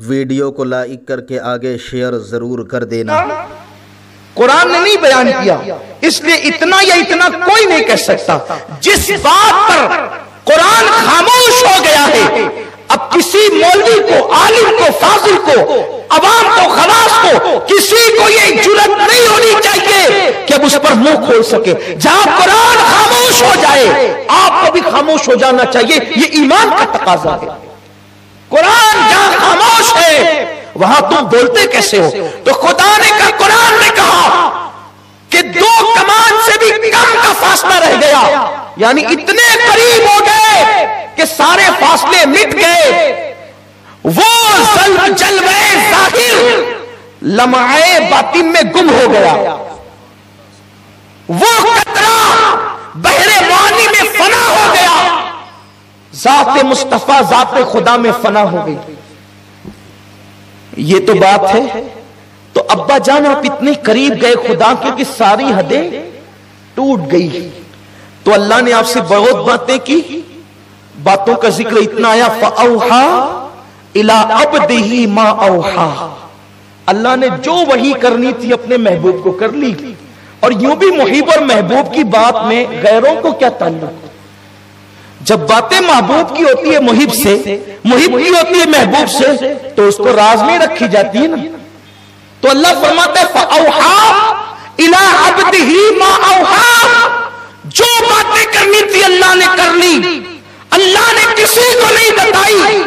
Video کو like کر کے آگے شیئر ضرور کر دینا۔ قرآن نے نہیں بیان کیا، اس لیے اتنا یا اتنا کوئی نہیں کہہ سکتا۔ جس بات پر قرآن خاموش ہو گیا ہے، اب کسی مولوی کو، عالم کو، فاضل کو، عوام کو، خواص کو، کسی کو یہ جرأت نہیں ہونی چاہیے کہ اب اس پر منہ کھول سکے۔ جہاں قرآن خاموش ہو جائے، آپ کو بھی خاموش ہو جانا چاہیے، یہ ایمان کا تقاضا ہے۔ قرآن جہاں خاموش ہے وہاں تم بولتے کیسے ہو؟ تو خدا نے کہا، قرآن نے کہا کہ 2 کمان سے بھی کم کا فاصلہ رہ گیا، یعنی اتنے قریب ہو گئے کہ سارے فاصلے مٹ گئے۔ وہ جلوے ظاہر لمعے باطن میں گم ہو گیا، وہ قطرہ بحر معانی میں فنا ہو گیا، ذات مصطفیٰ ذات خدا میں فنا ہو گئی۔ یہ تو بات ہے۔ تو ابا جان آپ اتنے قریب گئے خدا کے کہ ساری حدیں ٹوٹ گئی، تو اللہ نے آپ سے بہت باتیں کی، باتوں کا ذکر اتنا آیا، فَأَوْحَا إِلَىٰ عَبْدِهِ مَا أَوْحَا۔ اللہ نے جو وحی کرنی تھی اپنے محبوب کو کر لی۔ اور یوں بھی محب اور محبوب کی بات میں غیروں کو کیا تعلق؟ جب باتیں محبوب کی ہوتی ہے محب سے، محب کی ہوتی ہے محبوب سے، تو اس کو راز میں رکھی جاتی ہے نا۔ تو اللہ فرماتا ہے فَأَوْحَا إِلَىٰ عَبْدِهِ مَا أَوْحَا۔ جو باتیں کرنی تھی اللہ نے کر لی، اللہ نے کسی کو نہیں بتائی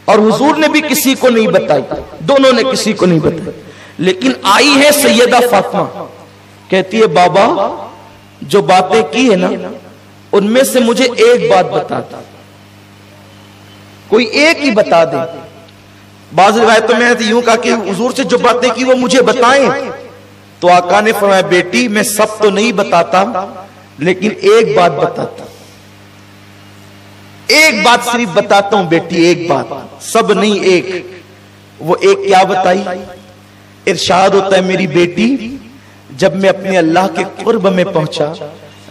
اور حضور نے بھی کسی کو نہیں بتائی، دونوں نے کسی کو نہیں بتائی۔ لیکن آئی ہے سیدہ فاطمہ، کہتی ہے بابا جو باتیں کی ہے نا ان میں سے مجھے ایک بات بتا دو، کوئی ایک ہی بتا دے۔ بعض روایتوں میں یوں کہا کہ حضور سے جو باتیں کی وہ مجھے بتائیں، تو آقا نے فرمایا بیٹی میں سب تو نہیں بتاتا لیکن ایک بات بتاتا، ایک بات صرف بتاتا ہوں بیٹی، ایک بات، سب نہیں ایک۔ وہ ایک کیا بتائی؟ ارشاد ہوتا ہے میری بیٹی جب میں اپنے اللہ کے قرب میں پہنچا،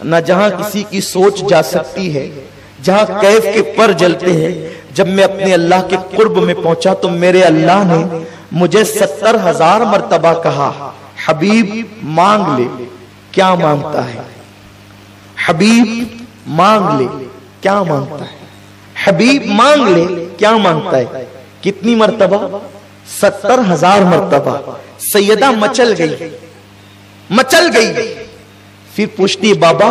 نہ جہاں کسی کی سوچ جا سکتی ہے، جہاں کیف کے پر جلتے ہیں، جب میں اپنے اللہ کے قرب میں پہنچا تو میرے اللہ نے مجھے 70,000 مرتبہ کہا حبیب مانگ لے کیا مانگتا ہے، حبیب مانگ لے کیا مانگتا ہے، حبیب مانگ لے کیا مانگتا ہے۔ کتنی مرتبہ؟ 70,000 مرتبہ۔ سیدہ مچل گئی، مچل گئی۔ پھر پوچھتی بابا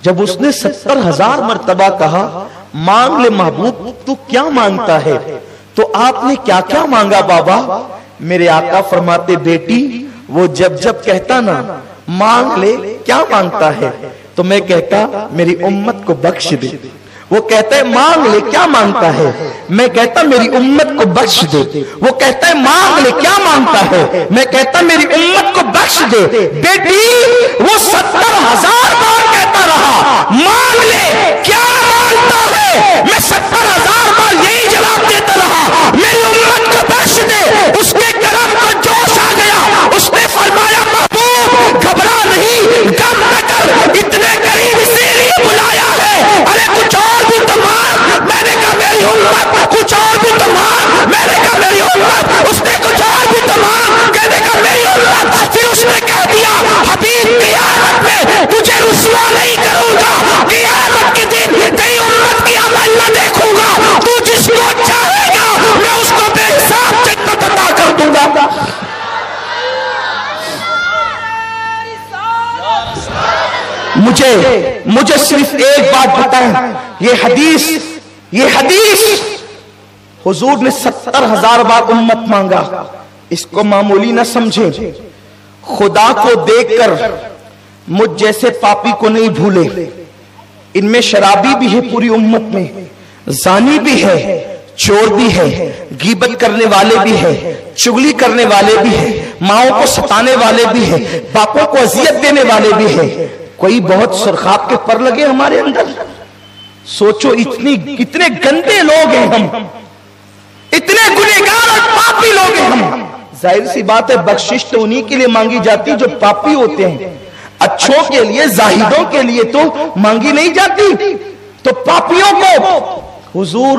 جب اس نے 70,000 مرتبہ کہا مانگ لے محبوب تو کیا مانگتا ہے، تو آپ نے کیا کیا مانگا بابا؟ میرے آقا فرماتے بیٹی وہ جب جب کہتا نا مانگ لے کیا مانگتا ہے تو میں کہتا میری امت کو بخش دے۔ وہ کہتا ہے مانگ لے کیا مانگتا ہے، میں کہتا میری امت کو بخش دے۔ وہ کہتا ہے مانگ لے کیا مانگتا ہے، میں کہتا میری امت کو بخش دے۔ بیٹی وہ 70,000 بار کہتا رہا مانگ لے کیا مانگتا ہے، میں 70,000 بار یہی جواب دیتا رہا میری امت کو بخش دے۔ اس کے کرم کا جوش آ گیا، اس نے فرمایا محبوب گھبرا نہیں، غم نہ کر، اتنے قریب اسی لیے بلایا ہے، ارے کچھ اور بھی تو مانگ۔ میں نے کہا میری امت کچھ اور بھی تو مانگ، میں نے کہا میری امت، اس نے کچھ اور بھی تو مانگ، کہنے کا میری امت۔ پھر اس نے کہہ دیا حبیب قیامت میں تجھے رسوا نہیں کروں گا، قیامت کے دن تیری امت کی عمل نہ دیکھوں گا، تو جس کو چاہے گا میں اس کو بے حساب جنت عطا کر دوں گا۔ مجھے صرف ایک بات بتائیں، یہ حدیث حضور نے 70,000 بار امت مانگا، اس کو معمولی نہ سمجھے۔ خدا کو دیکھ کر مجھ جیسے پاپی کو نہیں بھولے۔ ان میں شرابی بھی ہے پوری امت میں، زانی بھی ہے، چور بھی ہے، غیبت کرنے والے بھی ہے، چغلی کرنے والے بھی ہے، ماؤں کو ستانے والے بھی ہے، باپوں کو اذیت دینے والے بھی ہے۔ کوئی بہت سرخاب کے پر لگے ہمارے اندر؟ سوچو اتنے گندے لوگ ہیں ہم، اتنے گنہگار اور پاپی لوگ ہیں ہم۔ ظاہر سی بات ہے بخشش تو انہی کے لیے مانگی جاتی جو پاپی ہوتے ہیں، اچھوں کے لیے زاہدوں کے لیے تو مانگی نہیں جاتی۔ تو پاپیوں کو حضور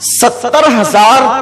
70,000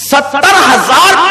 70,000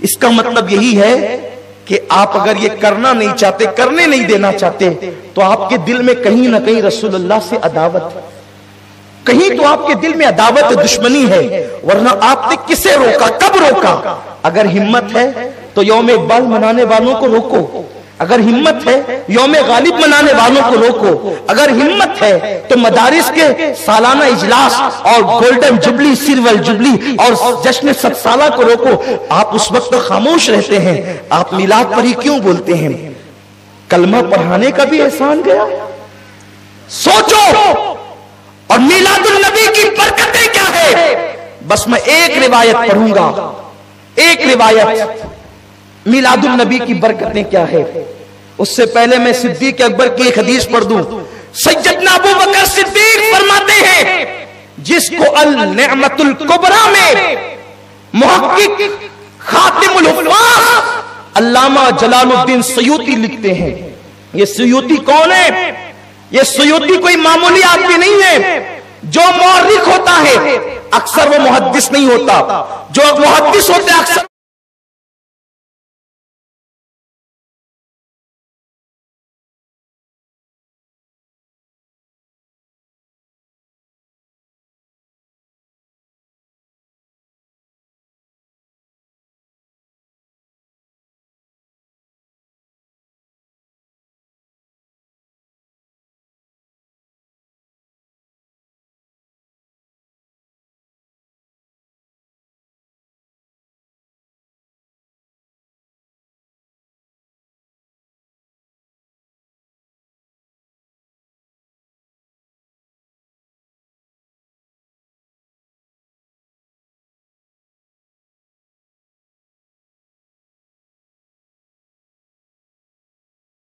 اس کا مطلب یہی ہے کہ آپ اگر یہ کرنا نہیں چاہتے، کرنے نہیں دینا چاہتے، تو آپ کے دل میں کہیں نہ کہیں رسول اللہ سے عداوت، کہیں تو آپ کے دل میں عداوت دشمنی ہے، ورنہ آپ نے کسے روکا، کب روکا؟ اگر ہمت ہے تو یوم اقبال منانے والوں کو روکو، اگر ہمت ہے یوم غالب منانے والوں کو روکو، اگر ہمت ہے تو مدارس کے سالانہ اجلاس اور گولڈن جبلی، سلور جبلی اور جشن 7 سالہ کو روکو۔ آپ اس وقت خاموش رہتے ہیں، آپ میلاد پر ہی کیوں بولتے ہیں؟ کلمہ پڑھانے کا بھی احسان گیا؟ سوچو۔ اور میلاد النبی کی برکتیں کیا ہے؟ بس میں ایک روایت پڑھوں گا، ایک روایت، میلاد النبی کی برکتیں کیا ہے۔ اس سے پہلے میں صدیق اکبر کی ایک حدیث پڑھ دوں۔ سیدنا ابو بکر صدیق فرماتے ہیں، جس کو النعمت الکبریٰ میں محقق خاتم الحفاظ علامہ جلال الدین سیوطی لکھتے ہیں۔ یہ سیوطی کون ہے؟ یہ سیوطی کوئی معمولی آدمی نہیں ہے۔ جو مورخ ہوتا ہے اکثر وہ محدث نہیں ہوتا، جو محدث ہوتے اکثر